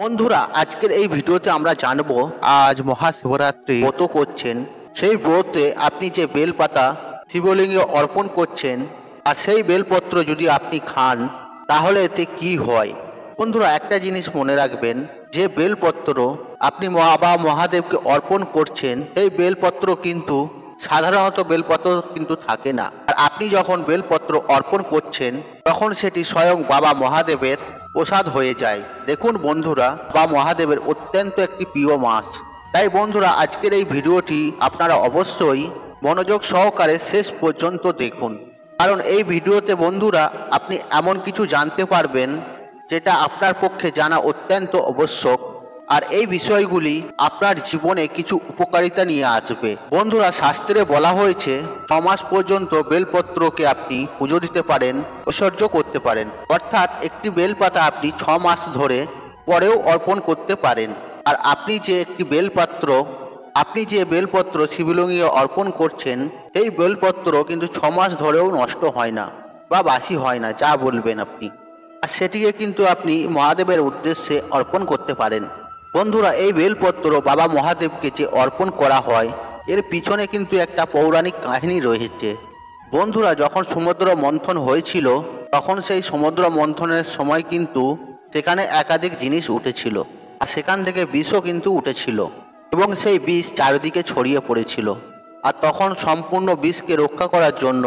বন্ধুরা, আজকের এই ভিডিওতে আমরা জানবো আজ মহাশিবরাত্রি ব্রত করছেন, সেই ব্রতে আপনি যে বেলপাতা শিবলিঙ্গে অর্পণ করছেন আর সেই বেলপত্র যদি আপনি খান তাহলে এতে কি হয়। বন্ধুরা, একটা জিনিস মনে রাখবেন, যে বেলপত্র আপনি বাবা মহাদেবকে অর্পণ করছেন সেই বেলপত্র কিন্তু সাধারণত বেলপত্র কিন্তু থাকে না। আর আপনি যখন বেলপত্র অর্পণ করছেন তখন সেটি স্বয়ং বাবা মহাদেবের প্রসাদ হয়ে যায়। দেখুন বন্ধুরা, বাবা মহাদেবের অত্যন্ত একটি প্রিয় মাস। তাই বন্ধুরা, আজকের এই ভিডিওটি আপনারা অবশ্যই মনোযোগ সহকারে শেষ পর্যন্ত দেখুন, কারণ এই ভিডিওতে বন্ধুরা আপনি এমন কিছু জানতে পারবেন যেটা আপনার পক্ষে জানা অত্যন্ত আবশ্যক, আর এই বিষয়গুলি আপনার জীবনে কিছু উপকারিতা নিয়ে আসবে। বন্ধুরা, শাস্ত্রে বলা হয়েছে 6 মাস পর্যন্ত বেলপত্রকে আপনি পুজো দিতে পারেন, ঐশ্বর্য করতে পারেন, অর্থাৎ একটি বেলপাতা আপনি 6 মাস ধরে পরেও অর্পণ করতে পারেন। আর আপনি যে বেলপত্র শিবলিঙ্গে অর্পণ করছেন সেই বেলপত্র কিন্তু 6 মাস ধরেও নষ্ট হয় না বা বাসি হয় না, যা বলবেন আপনি, আর সেটিকে কিন্তু আপনি মহাদেবের উদ্দেশ্যে অর্পণ করতে পারেন। বন্ধুরা, এই বেলপত্র বাবা মহাদেবকে যে অর্পণ করা হয় এর পিছনে কিন্তু একটা পৌরাণিক কাহিনী রয়েছে। বন্ধুরা, যখন সমুদ্র মন্থন হয়েছিল তখন সেই সমুদ্র মন্থনের সময় কিন্তু সেখানে একাধিক জিনিস উঠেছিল, আর সেখান থেকে বিষও কিন্তু উঠেছিল এবং সেই বিষ চারিদিকে ছড়িয়ে পড়েছিল। আর তখন সম্পূর্ণ বিষকে রক্ষা করার জন্য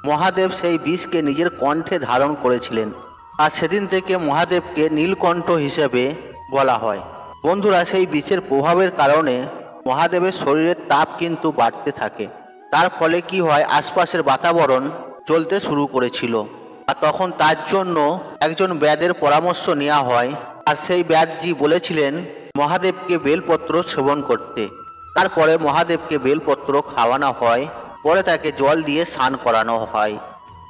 মহাদেব সেই বিষকে নিজের কণ্ঠে ধারণ করেছিলেন, আর সেদিন থেকে মহাদেবকে নীলকণ্ঠ হিসেবে বলা হয়। বন্ধুরা, সেই বিষের প্রভাবের কারণে মহাদেবের শরীরের তাপ কিন্তু বাড়তে থাকে, তার ফলে কি হয়, আশপাশের বাতাবরণ চলতে শুরু করেছিল। আর তখন তার জন্য একজন ব্যাদের পরামর্শ নেওয়া হয়, আর সেই ব্যাদজি বলেছিলেন মহাদেবকে বেলপত্র সেবন করতে। তারপরে মহাদেবকে বেলপত্র খাওয়ানো হয়, পরে তাকে জল দিয়ে স্নান করানো হয়।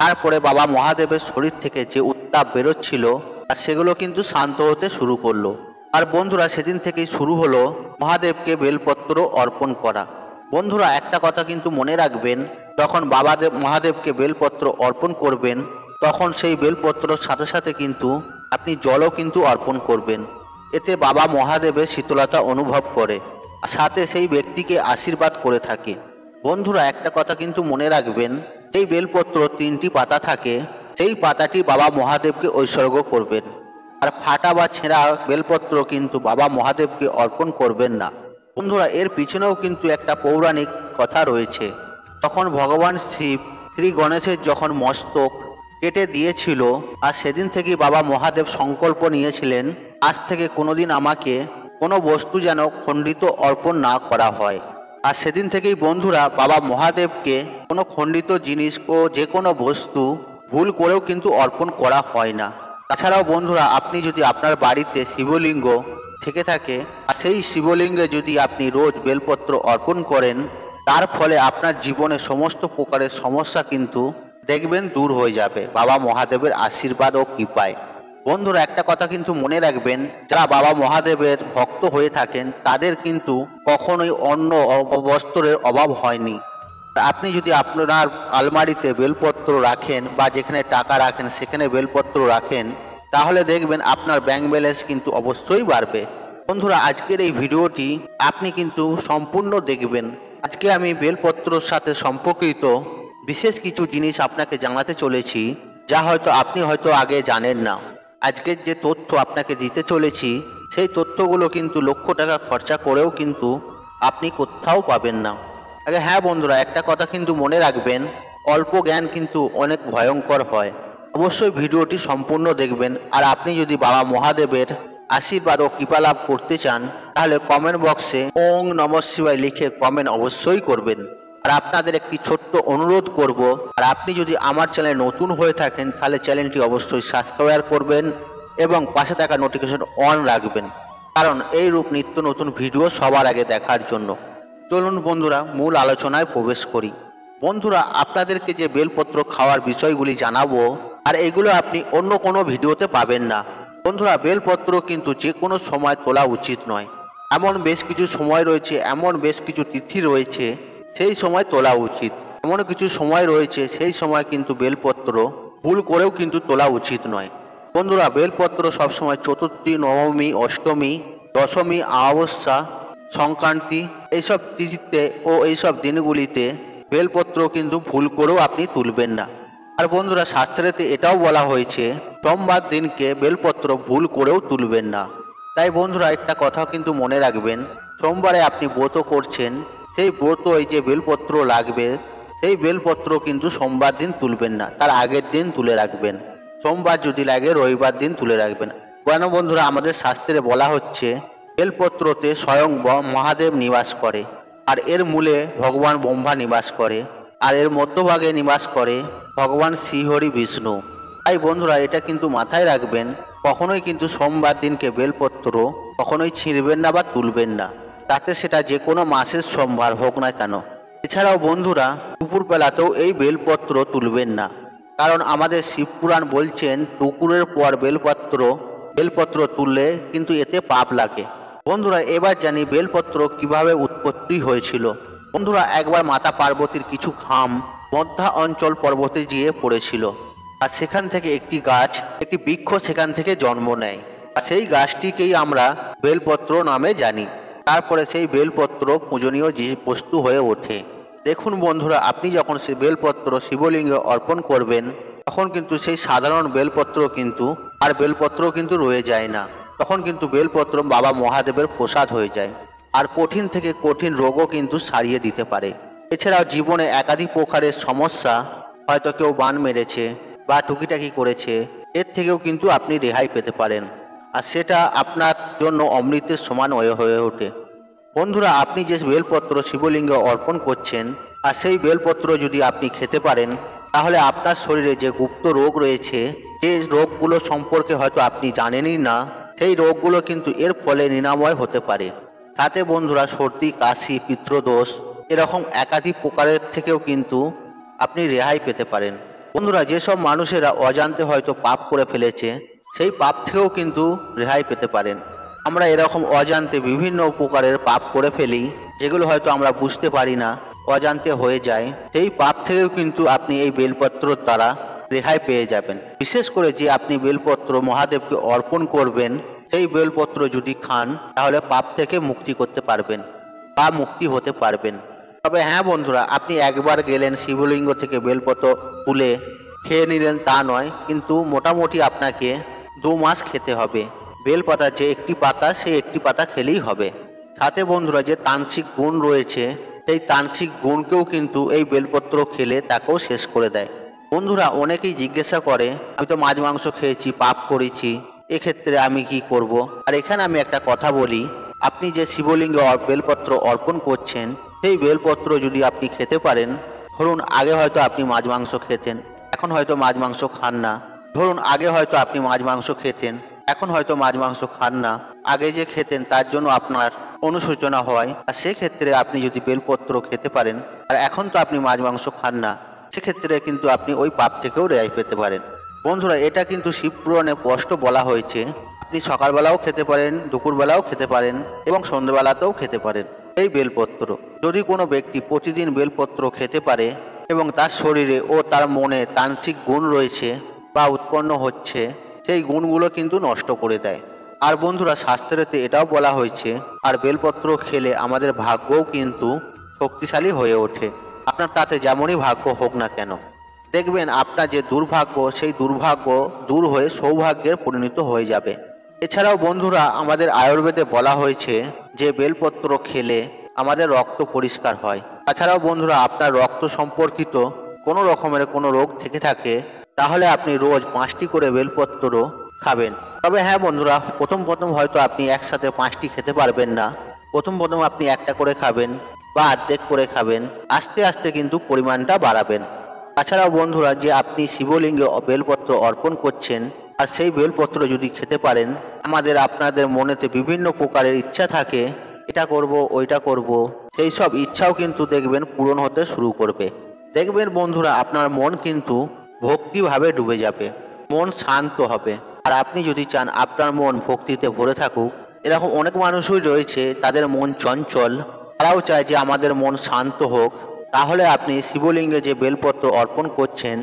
তারপরে বাবা মহাদেবের শরীর থেকে যে উত্তাপ বেরোচ্ছিল আর সেগুলো কিন্তু শান্ত হতে শুরু করলো। আর বন্ধুরা, সেদিন থেকেই শুরু হলো মহাদেবকে বেলপত্র অর্পণ করা। বন্ধুরা, একটা কথা কিন্তু মনে রাখবেন, যখন মহাদেবকে বেলপত্র অর্পণ করবেন তখন সেই বেলপত্রর সাথে সাথে কিন্তু আপনি জলও কিন্তু অর্পণ করবেন। এতে বাবা মহাদেবের শীতলতা অনুভব করে, আর সাথে সেই ব্যক্তিকে আশীর্বাদ করে থাকে। বন্ধুরা, একটা কথা কিন্তু মনে রাখবেন, এই বেলপত্র 3টি পাতা থাকে, সেই পাতাটি বাবা মহাদেবকে উৎসর্গ করবেন। আর ফাটা বা ছেঁড়া বেলপত্র কিন্তু বাবা মহাদেবকে অর্পণ করবেন না। বন্ধুরা, এর পিছনেও কিন্তু একটা পৌরাণিক কথা রয়েছে। তখন ভগবান শিব শ্রী গণেশের যখন মস্তক কেটে দিয়েছিল, আর সেদিন থেকেই বাবা মহাদেব সংকল্প নিয়েছিলেন, আজ থেকে কোনোদিন আমাকে কোনো বস্তু যেন খণ্ডিত অর্পণ না করা হয়। আর সেদিন থেকেই বন্ধুরা বাবা মহাদেবকে কোনো খণ্ডিত জিনিস ও যে কোনো বস্তু ভুল করেও কিন্তু অর্পণ করা হয় না। তাছাড়াও বন্ধুরা, আপনি যদি আপনার বাড়িতে শিবলিঙ্গ থেকে থাকে আর সেই শিবলিঙ্গে যদি আপনি রোজ বেলপত্র অর্পণ করেন, তার ফলে আপনার জীবনে সমস্ত প্রকারের সমস্যা কিন্তু দেখবেন দূর হয়ে যাবে বাবা মহাদেবের আশীর্বাদ ও কৃপায়। বন্ধুরা, একটা কথা কিন্তু মনে রাখবেন, যারা বাবা মহাদেবের ভক্ত হয়ে থাকেন তাদের কিন্তু কখনোই অন্ন বস্ত্রের অভাব হয়নি। আপনি যদি আপনার আলমারিতে বেলপত্র রাখেন বা যেখানে টাকা রাখেন সেখানে বেলপত্র রাখেন, তাহলে দেখবেন আপনার ব্যাংক ব্যালেন্স কিন্তু অবশ্যই বাড়বে। বন্ধুরা, আজকের এই ভিডিওটি আপনি কিন্তু সম্পূর্ণ দেখবেন। আজকে আমি বেলপত্রর সাথে সম্পর্কিত বিশেষ কিছু জিনিস আপনাকে জানাতে চলেছি, যা আপনি হয়তো আগে জানেন না। আজকের যে তথ্য আপনাকে দিতে চলেছি সেই তথ্যগুলো কিন্তু লক্ষ টাকা খরচা করেও কিন্তু আপনি কোথাও পাবেন না। আগে হ্যাঁ বন্ধুরা, একটা কথা কিন্তু মনে রাখবেন, অল্প জ্ঞান কিন্তু অনেক ভয়ঙ্কর হয়। অবশ্যই ভিডিওটি সম্পূর্ণ দেখবেন। আর আপনি যদি বাবা মহাদেবের আশীর্বাদ ও কৃপা লাভ করতে চান তাহলে কমেন্ট বক্সে ওং নমঃ শিবায় লিখে কমেন্ট অবশ্যই করবেন। আর আপনাদের একটি ছোট্ট অনুরোধ করব, আর আপনি যদি আমার চ্যানেলে নতুন হয়ে থাকেন তাহলে চ্যানেলটি অবশ্যই সাবস্ক্রাইব করবেন এবং পাশে থাকা নোটিফিকেশন অন রাখবেন, কারণ এই রূপ নিত্য নতুন ভিডিও সবার আগে দেখার জন্য। চলুন বন্ধুরা, মূল আলোচনায় প্রবেশ করি। বন্ধুরা, আপনাদেরকে যে বেলপত্র খাওয়ার বিষয়গুলি জানাবো, আর এগুলো আপনি অন্য কোনো ভিডিওতে পাবেন না। বন্ধুরা, বেলপত্র কিন্তু যে কোনো সময় তোলা উচিত নয়। এমন বেশ কিছু সময় রয়েছে, এমন বেশ কিছু তিথি রয়েছে সেই সময় তোলা উচিত। এমন কিছু সময় রয়েছে সেই সময় কিন্তু বেলপত্র ভুল করেও কিন্তু তোলা উচিত নয়। বন্ধুরা, বেলপত্র সবসময় চতুর্থী, নবমী, অষ্টমী, দশমী, অমাবস্যা, সংক্রান্তি এইসব তিথিতে ও এইসব দিনগুলিতে বেলপত্র কিন্তু ভুল করেও আপনি তুলবেন না। আর বন্ধুরা, শাস্ত্রেতে এটাও বলা হয়েছে সোমবার দিনকে বেলপত্র ভুল করেও তুলবেন না। তাই বন্ধুরা, একটা কথা কিন্তু মনে রাখবেন, সোমবারে আপনি ব্রত করছেন, সেই ব্রত এই যে বেলপত্র লাগবে, সেই বেলপত্র কিন্তু সোমবার দিন তুলবেন না, তার আগের দিন তুলে রাখবেন। সোমবার যদি লাগে রবিবার দিন তুলে রাখবেন। কেন বন্ধুরা, আমাদের শাস্ত্রে বলা হচ্ছে বেলপত্রতে স্বয়ং মহাদেব নিবাস করে, আর এর মূলে ভগবান ব্রহ্মা নিবাস করে, আর এর মধ্যভাগে নিবাস করে ভগবান শ্রীহরি বিষ্ণু। তাই বন্ধুরা, এটা কিন্তু মাথায় রাখবেন, কখনোই কিন্তু সোমবার দিনকে বেলপত্র কখনোই ছিঁড়বেন না বা তুলবেন না, তাতে সেটা যে কোনো মাসের সোমবার হোক না কেন। এছাড়াও বন্ধুরা, দুপুরবেলাতেও এই বেলপত্র তুলবেন না, কারণ আমাদের শিবপুরাণ বলছেন দুপুরের পর বেলপত্র তুললে কিন্তু এতে পাপ লাগে। বন্ধুরা, এবার জানি বেলপত্র কিভাবে উৎপত্তি হয়েছিল। বন্ধুরা, একবার মাতা পার্বতীর কিছু খাম মধ্যা অঞ্চল পর্বতে গিয়ে পড়েছিল, আর সেখান থেকে একটি বৃক্ষ সেখান থেকে জন্ম নেয়, আর সেই গাছটিকেই আমরা বেলপত্র নামে জানি। তারপরে সেই বেলপত্র পূজনীয় বস্তু হয়ে ওঠে। দেখুন বন্ধুরা, আপনি যখন সেই বেলপত্র শিবলিঙ্গে অর্পণ করবেন, তখন কিন্তু সেই সাধারণ বেলপত্র কিন্তু রয়ে যায় না, তখন কিন্তু বেলপত্র বাবা মহাদেবের প্রসাদ হয়ে যায়, আর কঠিন থেকে কঠিন রোগও কিন্তু সারিয়ে দিতে পারে। এছাড়াও জীবনে একাধিক প্রকারের সমস্যা, হয়তো কেউ বান মেরেছে বা টুকিটাকি করেছে, এর থেকেও কিন্তু আপনি রেহাই পেতে পারেন, আর সেটা আপনার জন্য অমৃতের সমান হয়ে ওঠে। বন্ধুরা, আপনি যে বেলপত্র শিবলিঙ্গে অর্পণ করছেন, আর সেই বেলপত্র যদি আপনি খেতে পারেন, তাহলে আপনার শরীরে যে গুপ্ত রোগ রয়েছে, যে রোগগুলো সম্পর্কে হয়তো আপনি জানেনই না, সেই রোগগুলো কিন্তু এর ফলে নিরাময় হতে পারে। তাতে বন্ধুরা, সর্দি, কাশি, পিত্রদোষ এরকম একাধিক প্রকারের থেকেও কিন্তু আপনি রেহাই পেতে পারেন। বন্ধুরা, যেসব মানুষেরা অজান্তে হয়তো পাপ করে ফেলেছে, সেই পাপ থেকেও কিন্তু রেহাই পেতে পারেন। আমরা এরকম অজান্তে বিভিন্ন প্রকারের পাপ করে ফেলি, যেগুলো হয়তো আমরা বুঝতে পারি না, অজান্তে হয়ে যায়। সেই পাপ থেকেও কিন্তু আপনি এই বেলপত্রর দ্বারা রেহাই পেয়ে যাবেন। বিশেষ করে যে আপনি বেলপত্র মহাদেবকে অর্পণ করবেন, সেই বেলপত্র যদি খান, তাহলে পাপ থেকে মুক্তি করতে পারবেন বা মুক্তি হতে পারবেন। তবে হ্যাঁ বন্ধুরা, আপনি একবার গেলেন শিবলিঙ্গ থেকে বেলপত্র তুলে খেয়ে নিলেন তা নয়, কিন্তু মোটামুটি আপনাকে 2 মাস খেতে হবে। বেলপাতা যে একটি পাতা, সেই একটি পাতা খেলেই হবে। সাথে বন্ধুরা, যে তান্ত্রিক গুণ রয়েছে, সেই তান্ত্রিক গুণকেও কিন্তু এই বেলপত্র খেলে তাকেও শেষ করে দেয়। বন্ধুরা, অনেকেই জিজ্ঞাসা করে, আমি তো মাছ মাংস খেয়েছি, পাপ করেছি, এক্ষেত্রে আমি কি করব? আর এখানে আমি একটা কথা বলি, আপনি যে শিবলিঙ্গে বেলপত্র অর্পণ করছেন, সেই বেলপত্র যদি আপনি খেতে পারেন, ধরুন আগে হয়তো আপনি মাছ মাংস খেতেন, এখন হয়তো মাছ মাংস খান না। ধরুন আগে হয়তো আপনি মাছ মাংস খেতেন, এখন হয়তো মাছ মাংস খান না। আগে যে খেতেন তার জন্য আপনার অনুশোচনা হয়, আর সেক্ষেত্রে আপনি যদি বেলপত্র খেতে পারেন, আর এখন তো আপনি মাছ মাংস খান না, সেক্ষেত্রে কিন্তু আপনি ওই পাপ থেকেও রেহাই পেতে পারেন। বন্ধুরা, এটা কিন্তু শিবপুরাণে স্পষ্ট বলা হয়েছে, আপনি সকালবেলাও খেতে পারেন, দুপুরবেলাও খেতে পারেন এবং সন্ধ্যেবেলাতেও খেতে পারেন এই বেলপত্র। যদি কোনো ব্যক্তি প্রতিদিন বেলপত্র খেতে পারে এবং তার শরীরে ও তার মনে তান্ত্রিক গুণ রয়েছে বা উৎপন্ন হচ্ছে, সেই গুণগুলো কিন্তু নষ্ট করে দেয়। আর বন্ধুরা, শাস্ত্রেতে এটাও বলা হয়েছে, আর বেলপত্র খেলে আমাদের ভাগ্যও কিন্তু শক্তিশালী হয়ে ওঠে। আপনার তাতে যেমনই ভাগ্য হোক না কেন, দেখবেন আপনার যে দুর্ভাগ্য, সেই দুর্ভাগ্য দূর হয়ে সৌভাগ্যের পরিণত হয়ে যাবে। এছাড়াও বন্ধুরা, আমাদের আয়ুর্বেদে বলা হয়েছে যে বেলপত্র খেলে আমাদের রক্ত পরিষ্কার হয়। তাছাড়াও বন্ধুরা, আপনার রক্ত সম্পর্কিত কোনো রকমের কোনো রোগ থেকে থাকে, তাহলে আপনি রোজ 5টি করে বেলপত্র খাবেন। তবে হ্যাঁ বন্ধুরা, প্রথম হয়তো আপনি একসাথে 5টি খেতে পারবেন না। প্রথম আপনি একটা করে খাবেন বা অর্ধেক করে খাবেন, আস্তে আস্তে কিন্তু পরিমাণটা বাড়াবেন। তাছাড়াও বন্ধুরা, যে আপনি শিবলিঙ্গে বেলপত্র অর্পণ করছেন, আর সেই বেলপত্র যদি খেতে পারেন, আপনাদের মনেতে বিভিন্ন প্রকারের ইচ্ছা থাকে, এটা করব ওইটা করব, সেই সব ইচ্ছাও কিন্তু দেখবেন পূরণ হতে শুরু করবে। দেখবেন বন্ধুরা, আপনার মন কিন্তু ভক্তিভাবে ডুবে যাবে, মন শান্ত হবে। আর আপনি যদি চান আপনার মন ভক্তিতে ভরে থাকুক, এরকম অনেক মানুষই রয়েছে তাদের মন চঞ্চল, তারাও চায় যে আমাদের মন শান্ত হোক, তাহলে আপনি শিবলিঙ্গে যে বেলপত্র অর্পণ করছেন,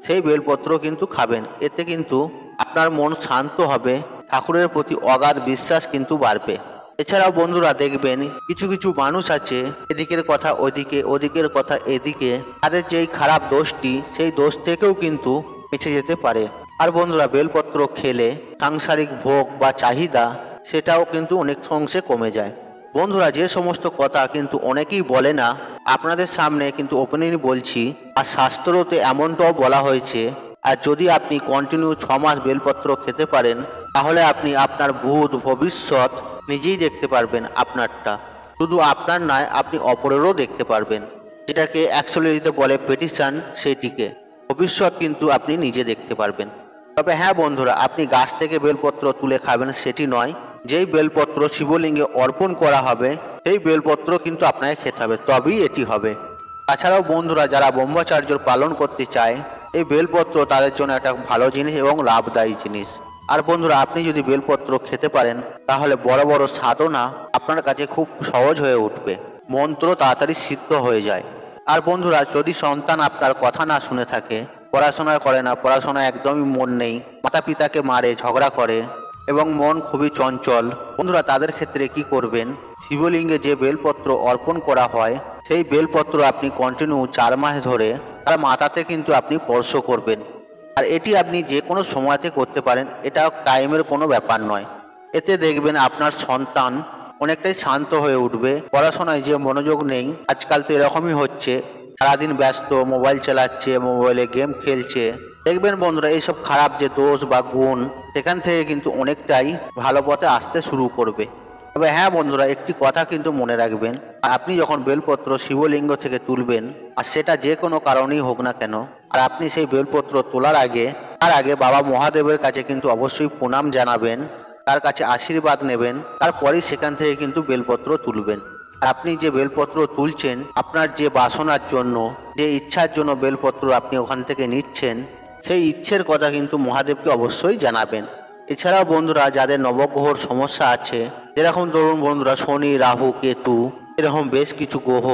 সেই বেলপত্র কিন্তু খাবেন। এতে কিন্তু আপনার মন শান্ত হবে, ঠাকুরের প্রতি অগাধ বিশ্বাস কিন্তু বাড়বে। এছাড়াও বন্ধুরা দেখবেন কিছু কিছু মানুষ আছে, এদিকের কথা ওইদিকে, ওদিকের কথা এদিকে, তাদের যেই খারাপ দোষটি সেই দোষ থেকেও কিন্তু বেঁচে যেতে পারে। আর বন্ধুরা বেলপত্র খেলে সাংসারিক ভোগ বা চাহিদা সেটাও কিন্তু অনেক অংশে কমে যায়। বন্ধুরা যে সমস্ত কথা কিন্তু অনেকেই বলে না, আপনাদের সামনে কিন্তু ওপেনলি বলছি। আর শাস্ত্রতে এমনটাও বলা হয়েছে, আর যদি আপনি কন্টিনিউ 6 মাস বেলপত্র খেতে পারেন, তাহলে আপনি আপনার ভূত ভবিষ্যৎ নিজেই দেখতে পারবেন। আপনারটা শুধু আপনার নয়, আপনি অপরেরও দেখতে পারবেন। যেটাকে অ্যাকচুয়ালিতে বলে পেটিশন, সেটিকে ভবিষ্যৎ কিন্তু আপনি নিজে দেখতে পারবেন। তবে হ্যাঁ বন্ধুরা, আপনি গাছ থেকে বেলপত্র তুলে খাবেন সেটি নয়। যেই বেলপত্র শিবলিঙ্গে অর্পণ করা হবে সেই বেলপত্র কিন্তু আপনাকে খেতে হবে, তবেই এটি হবে। তাছাড়াও বন্ধুরা যারা ব্রহ্মচর্য পালন করতে চায়, এই বেলপত্র তাদের জন্য একটা ভালো জিনিস এবং লাভদায়ী জিনিস। আর বন্ধুরা আপনি যদি বেলপত্র খেতে পারেন, তাহলে বড় বড় সাধনা আপনার কাছে খুব সহজ হয়ে উঠবে, মন্ত্র তাড়াতাড়ি সিদ্ধ হয়ে যায়। আর বন্ধুরা যদি সন্তান আপনার কথা না শুনে থাকে, পড়াশোনা করে না, পড়াশোনায় একদমই মন নেই, মাতা পিতাকে মারে, ঝগড়া করে এবং মন খুবই চঞ্চল, বন্ধুরা তাদের ক্ষেত্রে কি করবেন, শিবলিঙ্গে যে বেলপত্র অর্পণ করা হয় সেই বেলপত্র আপনি কন্টিনিউ 4 মাস ধরে তার মাথাতে কিন্তু আপনি স্পর্শ করবেন। আর এটি আপনি যে কোনো সময়তে করতে পারেন, এটা টাইমের কোনো ব্যাপার নয়। এতে দেখবেন আপনার সন্তান অনেকটাই শান্ত হয়ে উঠবে। পড়াশোনায় যে মনোযোগ নেই, আজকাল তো এরকমই হচ্ছে, সারাদিন ব্যস্ত, মোবাইল চালাচ্ছে, মোবাইলে গেম খেলছে, দেখবেন বন্ধুরা এইসব খারাপ যে দোষ বা গুণ সেখান থেকে কিন্তু অনেকটাই ভালো পথে আসতে শুরু করবে। তবে হ্যাঁ বন্ধুরা একটি কথা কিন্তু মনে রাখবেন, আপনি যখন বেলপত্র শিবলিঙ্গ থেকে তুলবেন, আর সেটা যে কোনো কারণেই হোক না কেন, আর আপনি সেই বেলপত্র তোলার আগে তার আগে বাবা মহাদেবের কাছে কিন্তু অবশ্যই প্রণাম জানাবেন, তার কাছে আশীর্বাদ নেবেন, তারপরেই সেখান থেকে কিন্তু বেলপত্র তুলবেন। আপনি যে বেলপত্র তুলছেন, আপনার যে বাসনার জন্য, যে ইচ্ছার জন্য বেলপত্র আপনি ওখান থেকে নিচ্ছেন, সেই ইচ্ছের কথা কিন্তু মহাদেবকে অবশ্যই জানাবেন। এছাড়াও বন্ধুরা যাদের নবগ্রহর সমস্যা আছে, যেরকম ধরুন বন্ধুরা শনি, রাহু, কেতু, এরকম বেশ কিছু গ্রহ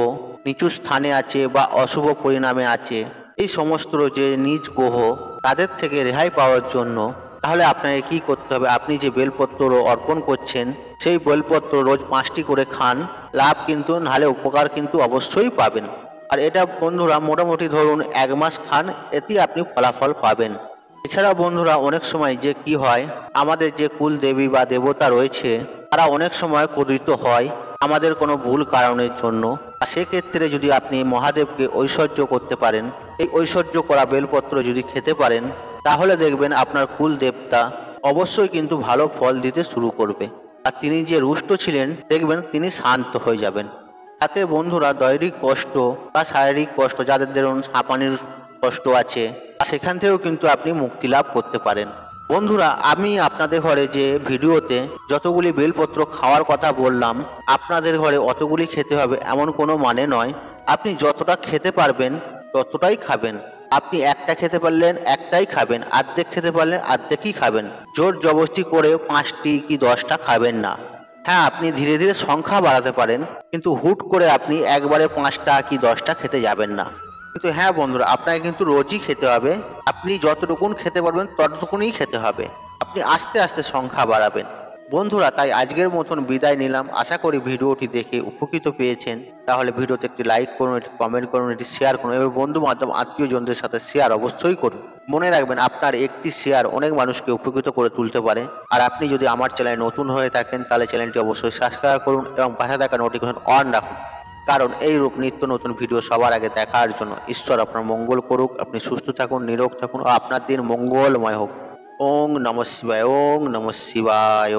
নিচু স্থানে আছে বা অশুভ পরিণামে আছে, এই সমস্ত যে নিজ গ্রহ তাদের থেকে রেহাই পাওয়ার জন্য তাহলে আপনাকে কি করতে হবে, আপনি যে বেলপত্র অর্পণ করছেন সেই বেলপত্র রোজ 5টি করে খান, লাভ কিন্তু নাহলে উপকার কিন্তু অবশ্যই পাবেন। আর এটা বন্ধুরা মোটামুটি ধরুন 1 মাস খান, এতেই আপনি ফলাফল পাবেন। এছাড়া বন্ধুরা অনেক সময় যে কি হয়, আমাদের যে কুল দেবী বা দেবতা রয়েছে তারা অনেক সময় ক্রোধিত হয় আমাদের কোনো ভুল কারণের জন্য। সেক্ষেত্রে যদি আপনি মহাদেবকে ঐশ্বর্য করতে পারেন, এই ঐশ্বর্য করা বেলপত্র যদি খেতে পারেন, তাহলে দেখবেন আপনার কুল দেবতা অবশ্যই কিন্তু ভালো ফল দিতে শুরু করবে। আর তিনি যে রুষ্ট ছিলেন দেখবেন তিনি শান্ত হয়ে যাবেন। তাতে বন্ধুরা দৈহিক কষ্ট বা শারীরিক কষ্ট, যাদের ধরুন হাঁপানির কষ্ট আছে, সেখান থেকেও কিন্তু আপনি মুক্তি লাভ করতে পারেন। বন্ধুরা আমি আপনাদের ঘরে যে ভিডিওতে যতগুলি বেলপত্র খাওয়ার কথা বললাম, আপনাদের ঘরে অতগুলি খেতে হবে এমন কোনো মানে নয়। আপনি যতটা খেতে পারবেন ততটাই খাবেন। আপনি একটা খেতে পারলেন একটাই খাবেন, অর্ধেক খেতে পারলেন অর্ধেকই খাবেন। জোর জবরদস্তি করে 5টি কি 10টা খাবেন না। হ্যাঁ আপনি ধীরে ধীরে সংখ্যা বাড়াতে পারেন, কিন্তু হুট করে আপনি একবারে 5টা কি 10টা খেতে যাবেন না। কিন্তু হ্যাঁ বন্ধুরা আপনাকে কিন্তু রোজই খেতে হবে, আপনি যতটুকুন খেতে পারবেন ততটুকুনই খেতে হবে, আপনি আস্তে আস্তে সংখ্যা বাড়াবেন। বন্ধুরা তাই আজকের মতন বিদায় নিলাম। আশা করি ভিডিওটি দেখে উপকৃত পেয়েছেন। তাহলে ভিডিওতে একটি লাইক করুন, একটি কমেন্ট করুন, একটি শেয়ার করুন এবং বন্ধু বান্ধব আত্মীয়জনদের সাথে শেয়ার অবশ্যই করুন। মনে রাখবেন আপনার একটি শেয়ার অনেক মানুষকে উপকৃত করে তুলতে পারে। আর আপনি যদি আমার চ্যানেলে নতুন হয়ে থাকেন তাহলে চ্যানেলটি অবশ্যই সাবস্ক্রাইব করুন এবং পাশে থাকা নোটিফিকেশন অন রাখুন, কারণ এই রূপ নিত্য নতুন ভিডিও সবার আগে দেখার জন্য। ঈশ্বর আপনার মঙ্গল করুক, আপনি সুস্থ থাকুন, নিরোগ থাকুন ও আপনার দিন মঙ্গলময় হোক। ওং নমঃ শিবায়, ওং নমঃ শিবায়।